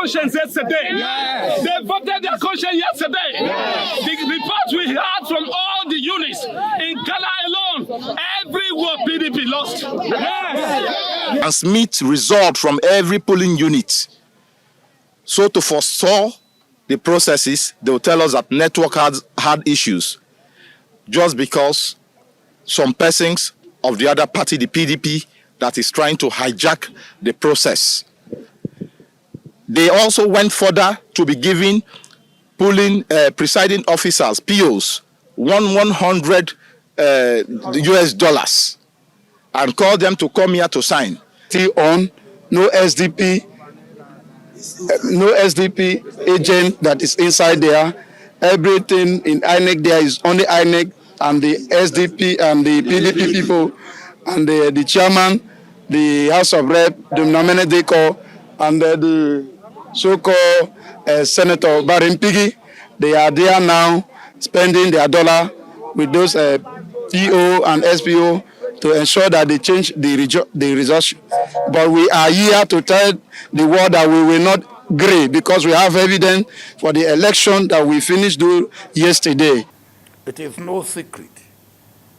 conscience yesterday. Yes. They voted their conscience yesterday. Yes. The report we had from all the units in Ghana alone, every word PDP lost. Yes. Transmit result from every polling unit. So to forestall the processes, they will tell us that network had issues just because some persons of the other party, the PDP, that is trying to hijack the process. They also went further to be giving polling presiding officers, POs, $100 US, and called them to come here to sign. On no SDP, no SDP agent that is inside there. Everything in INEC there is only INEC and the SDP and the PDP people and the chairman, the House of Rep, the nominate they call, and the so-called Senator Barin Piggy. They are there now spending their dollar with those PO and SPO to ensure that they change the results. But we are here to tell the world that we will not agree because we have evidence for the election that we finished doing yesterday. It is no secret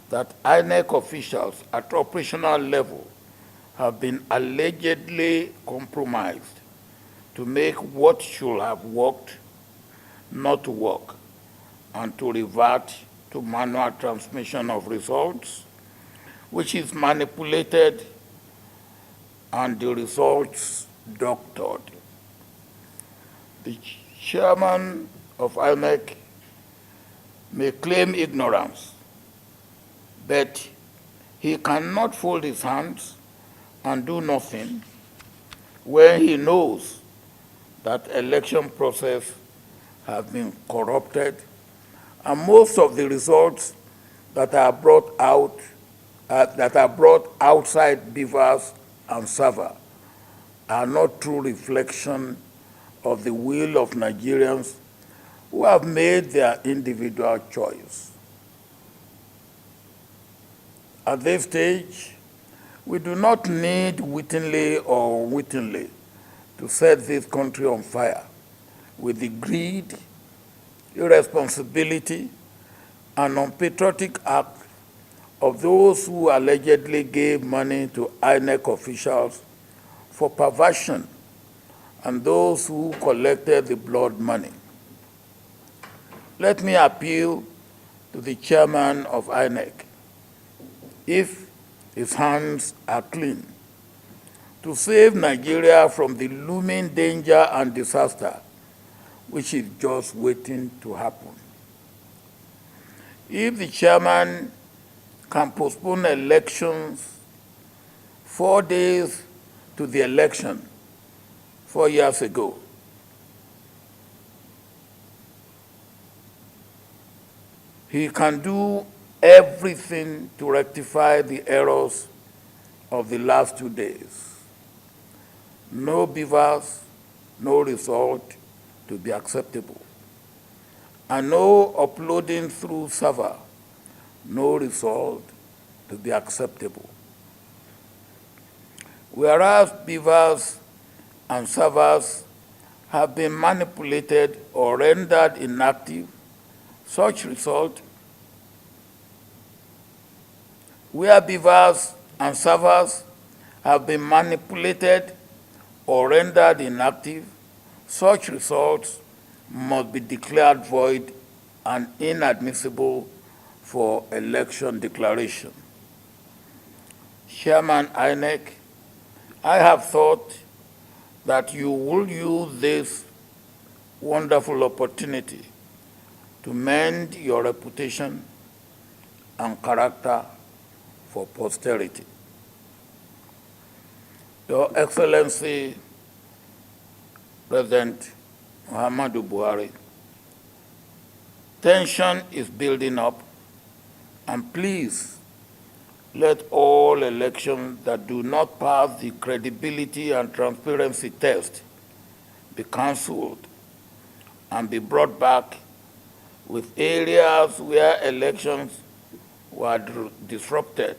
that INEC officials at operational level have been allegedly compromised to make what should have worked not work and to revert to manual transmission of results, which is manipulated and the results doctored. The chairman of INEC may claim ignorance, but he cannot fold his hands and do nothing when he knows that election process have been corrupted and most of the results that are brought out outside beavers and server are not true reflection of the will of Nigerians who have made their individual choice. At this stage, we do not need wittingly or unwittingly to set this country on fire with the greed, irresponsibility, and unpatriotic act of those who allegedly gave money to INEC officials for perversion and those who collected the blood money. Let me appeal to the chairman of INEC, if his hands are clean, to save Nigeria from the looming danger and disaster which is just waiting to happen. If the chairman can postpone elections 4 days to the election 4 years ago, he can do everything to rectify the errors of the last 2 days. No beavers, no result to be acceptable, and no uploading through server, no result to be acceptable. Whereas beavers and servers have been manipulated or rendered inactive, such result, where beavers and servers have been manipulated or rendered inactive, such results must be declared void and inadmissible for election declaration. Chairman INEC, I have thought that you will use this wonderful opportunity to mend your reputation and character for posterity. Your Excellency, President Muhammadu Buhari, tension is building up, and please let all elections that do not pass the credibility and transparency test be cancelled and be brought back with areas where elections were disrupted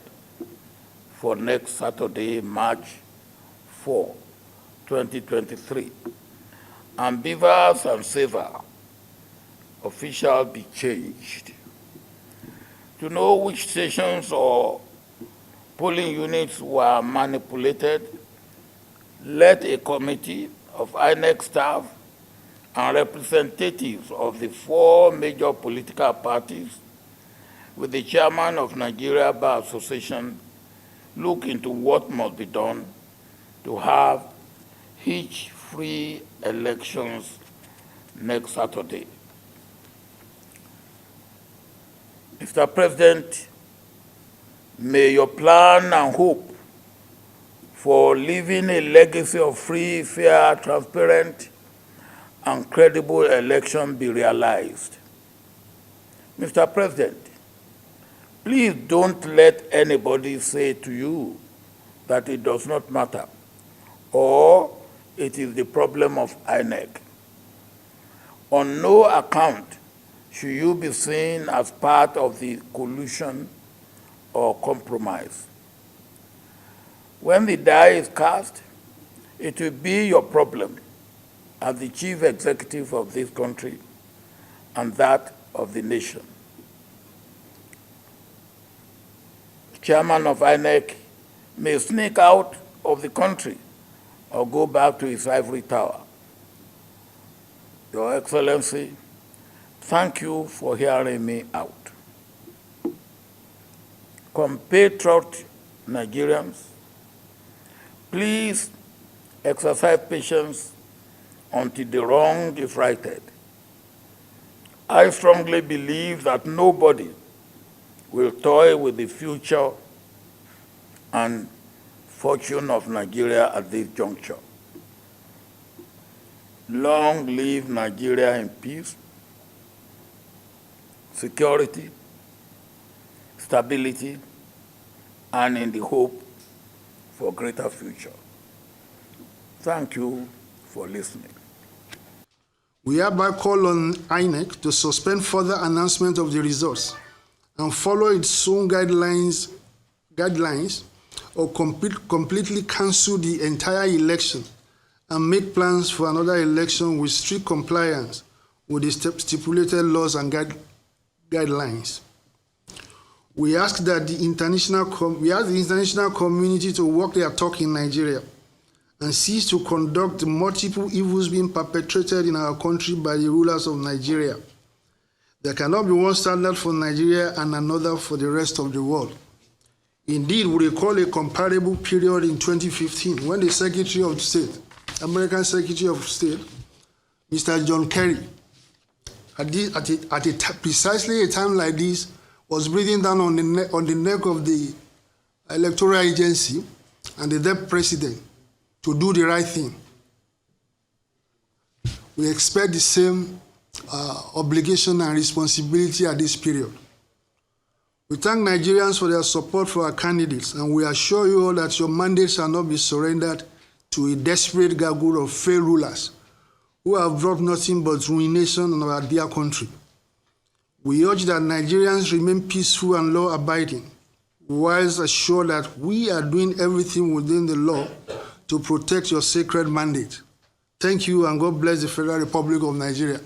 for next Saturday, March 4, 2023. and beavers and saver officials be changed. To know which stations or polling units were manipulated, let a committee of INEC staff and representatives of the 4 major political parties with the chairman of Nigeria Bar Association look into what must be done to have hitch-free elections next Saturday. Mr. President, may your plan and hope for leaving a legacy of free, fair, transparent, and credible election be realized. Mr. President, please don't let anybody say to you that it does not matter or it is the problem of INEC. On no account should you be seen as part of the collusion or compromise. When the die is cast, it will be your problem as the chief executive of this country and that of the nation. The chairman of INEC may sneak out of the country or go back to his ivory tower. Your Excellency, thank you for hearing me out. Compatriot Nigerians, please exercise patience until the wrong is righted. I strongly believe that nobody will toy with the future and fortune of Nigeria at this juncture. Long live Nigeria in peace, security, stability, and in the hope for greater future. Thank you for listening. We hereby call on INEC to suspend further announcement of the results and follow its own guidelines or completely cancel the entire election and make plans for another election with strict compliance with the stipulated laws and guidelines. We ask that the international community to walk their talk in Nigeria and cease to conduct the multiple evils being perpetrated in our country by the rulers of Nigeria. There cannot be one standard for Nigeria and another for the rest of the world. Indeed, we recall a comparable period in 2015 when the Secretary of State, American Secretary of State, Mr. John Kerry, precisely a time like this, was breathing down on the neck of the electoral agency and the then president to do the right thing. We expect the same obligation and responsibility at this period. We thank Nigerians for their support for our candidates, and we assure you all that your mandate shall not be surrendered to a desperate gargoyle of failed rulers who have brought nothing but ruination on our dear country. We urge that Nigerians remain peaceful and law-abiding, whilst assured that we are doing everything within the law to protect your sacred mandate. Thank you, and God bless the Federal Republic of Nigeria.